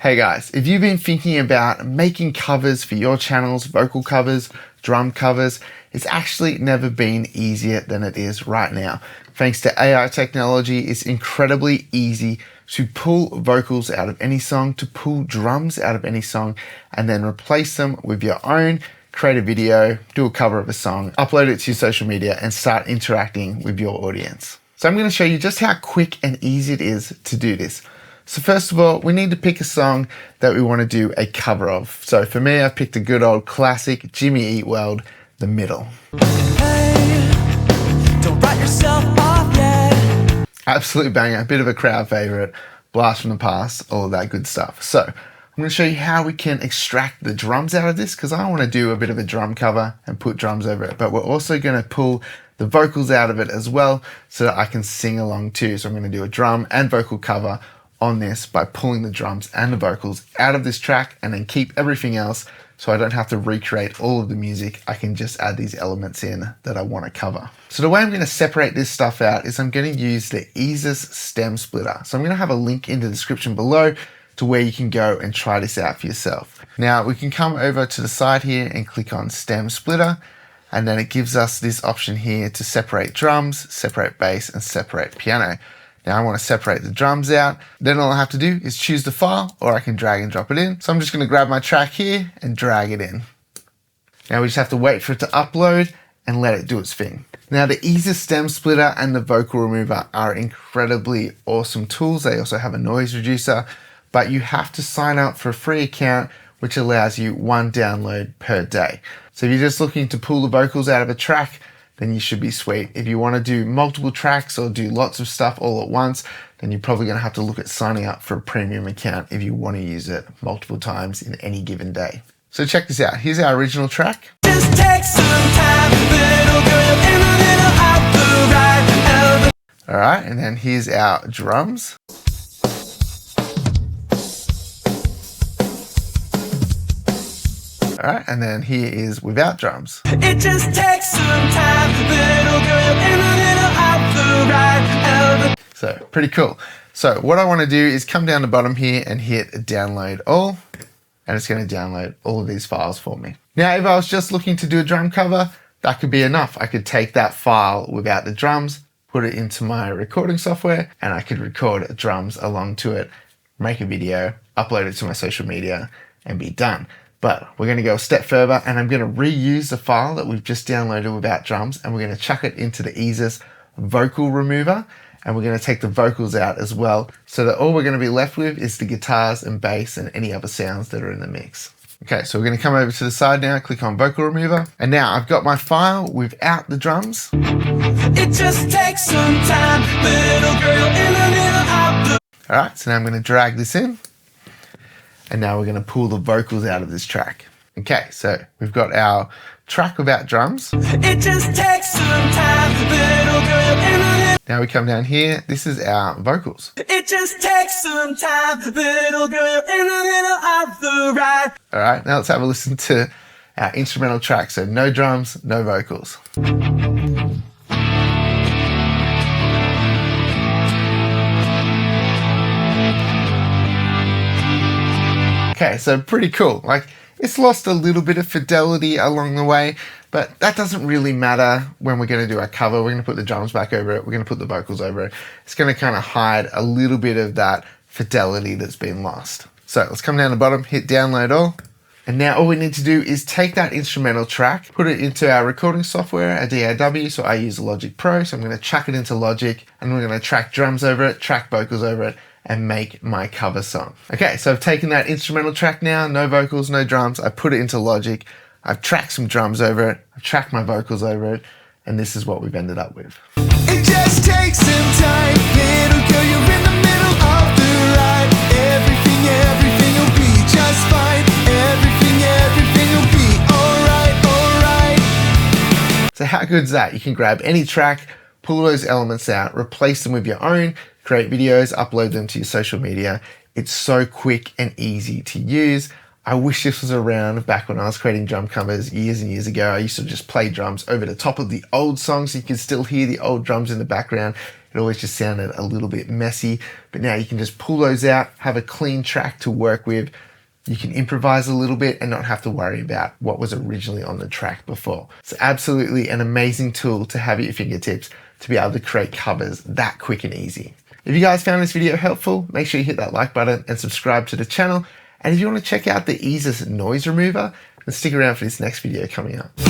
Hey guys, if you've been thinking about making covers for your channels, vocal covers, drum covers, it's actually never been easier than it is right now. Thanks to AI technology, it's incredibly easy to pull vocals out of any song, to pull drums out of any song, and then replace them with your own, create a video, do a cover of a song, upload it to your social media, and start interacting with your audience. So I'm going to show you just how quick and easy it is to do this. So first of all, we need to pick a song that we want to do a cover of. So for me, I've picked a good old classic, Jimmy Eat World, The Middle. Hey, don't write yourself off yet. Absolute banger, a bit of a crowd favorite, blast from the past, all of that good stuff. So I'm going to show you how we can extract the drums out of this, because I want to do a bit of a drum cover and put drums over it, but we're also going to pull the vocals out of it as well so that I can sing along too. So I'm going to do a drum and vocal cover on this by pulling the drums and the vocals out of this track and then keep everything else so I don't have to recreate all of the music. I can just add these elements in that I want to cover. So the way I'm going to separate this stuff out is I'm going to use the EASYCORE stem splitter. So I'm going to have a link in the description below to where you can go and try this out for yourself. Now we can come over to the side here and click on stem splitter, and then it gives us this option here to separate drums, separate bass, and separate piano. Now I want to separate the drums out. Then all I have to do is choose the file, or I can drag and drop it in. So I'm just going to grab my track here and drag it in. Now we just have to wait for it to upload and let it do its thing. Now the EASYCORE stem splitter and the vocal remover are incredibly awesome tools. They also have a noise reducer, but you have to sign up for a free account, which allows you 1 download per day. So if you're just looking to pull the vocals out of a track, then you should be sweet. If you want to do multiple tracks or do lots of stuff all at once, then you're probably going to have to look at signing up for a premium account if you want to use it multiple times in any given day. So check this out. Here's our original track. Just take some time, little girl, in a little out the right. All right, and then here's our drums. All right, and then here is without drums. It just takes some time, little girl, in a little out the right. So pretty cool. So what I want to do is come down the bottom here and hit download all, and it's going to download all of these files for me. Now, if I was just looking to do a drum cover, that could be enough. I could take that file without the drums, put it into my recording software, and I could record drums along to it, make a video, upload it to my social media, and be done. But we're going to go a step further, and I'm going to reuse the file that we've just downloaded without drums, and we're going to chuck it into the EASYCORE vocal remover, and we're going to take the vocals out as well, so that all we're going to be left with is the guitars and bass and any other sounds that are in the mix. Okay, so we're going to come over to the side now, click on vocal remover, and now I've got my file without the drums. It just takes some time, little girl, in a little out the... All right, so now I'm going to drag this in. And now we're going to pull the vocals out of this track. Okay, so we've got our track without drums. It just takes some time, little girl. Now we come down here. This is our vocals. It just takes some time, little girl, in a little off the right. All right, now let's have a listen to our instrumental track. So no drums, no vocals. Okay, so pretty cool. Like, it's lost a little bit of fidelity along the way, but that doesn't really matter when we're going to do our cover. We're going to put the drums back over it. We're going to put the vocals over it. It's going to kind of hide a little bit of that fidelity that's been lost. So let's come down the bottom, hit download all. And now all we need to do is take that instrumental track, put it into our recording software, a DAW. So I use Logic Pro. So I'm going to chuck it into Logic, and we're going to track drums over it, track vocals over it, and make my cover song. Okay, so I've taken that instrumental track now, no vocals, no drums. I put it into Logic. I've tracked some drums over it. I've tracked my vocals over it. And this is what we've ended up with. It just takes some time, little girl, you're in the middle of the ride. Everything will be just fine. Everything will be alright. So how good is that? You can grab any track, pull those elements out, replace them with your own, create videos, upload them to your social media. It's so quick and easy to use. I wish this was around back when I was creating drum covers years and years ago. I used to just play drums over the top of the old songs so you can still hear the old drums in the background. It It always just sounded a little bit messy, but now you can just pull those out, have a clean track to work with. You can improvise a little bit and not have to worry about what was originally on the track before. It's absolutely an amazing tool to have at your fingertips to be able to create covers that quick and easy. If you guys found this video helpful, make sure you hit that like button and subscribe to the channel. And if you want to check out the EASYCORE noise remover, then stick around for this next video coming up.